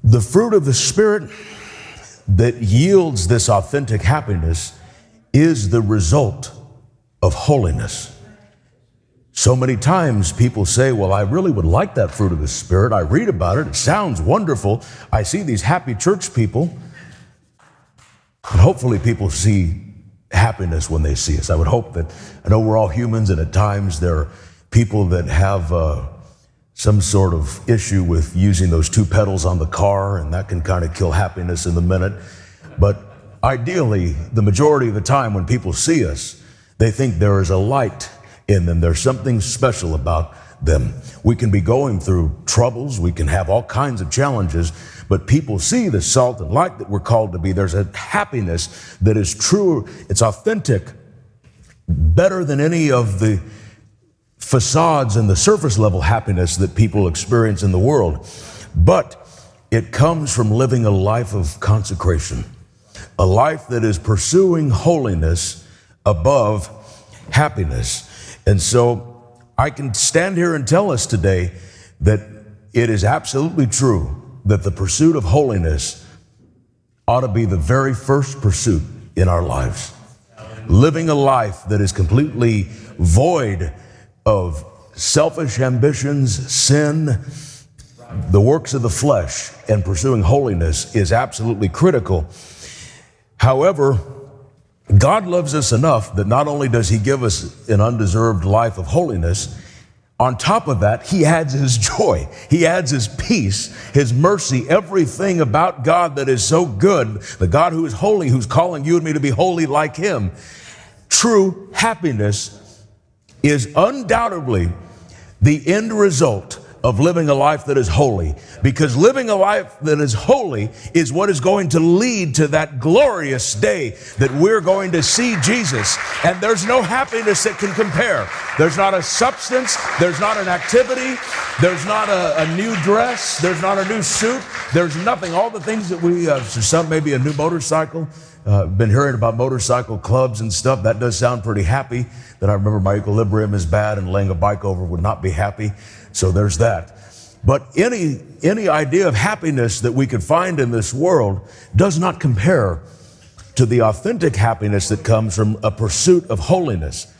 The fruit of the Spirit that yields this authentic happiness is the result of holiness. So many times people say, well, I really would like that fruit of the Spirit. I read about it. It sounds wonderful. I see these happy church people. And hopefully people see happiness when they see us. I would hope that, I know we're all humans, and at times there are people that have some sort of issue with using those two pedals on the car, and that can kind of kill happiness in the minute. But ideally, the majority of the time when people see us, they think there is a light in them. There's something special about them. We can be going through troubles. We can have all kinds of challenges, but people see the salt and light that we're called to be. There's a happiness that is true. It's authentic, better than any of the facades and the surface level happiness that people experience in the world. But it comes from living a life of consecration, a life that is pursuing holiness above happiness. And so I can stand here and tell us today that it is absolutely true that the pursuit of holiness ought to be the very first pursuit in our lives. Living a life that is completely void of selfish ambitions, sin, the works of the flesh, and pursuing holiness is absolutely critical. However, God loves us enough that not only does He give us an undeserved life of holiness, on top of that, He adds His joy. He adds His peace, His mercy, everything about God that is so good, the God who is holy, who's calling you and me to be holy like Him. True happiness is undoubtedly the end result of living a life that is holy, because living a life that is holy is what is going to lead to that glorious day that we're going to see Jesus. And there's no happiness that can compare. There's not a substance, there's not an activity, there's not a new dress, there's not a new suit, there's nothing. All the things that we, some maybe a new motorcycle, been hearing about motorcycle clubs and stuff. That does sound pretty happy. Then I remember my equilibrium is bad and laying a bike over would not be happy. So there's that. But any idea of happiness that we could find in this world does not compare to the authentic happiness that comes from a pursuit of holiness.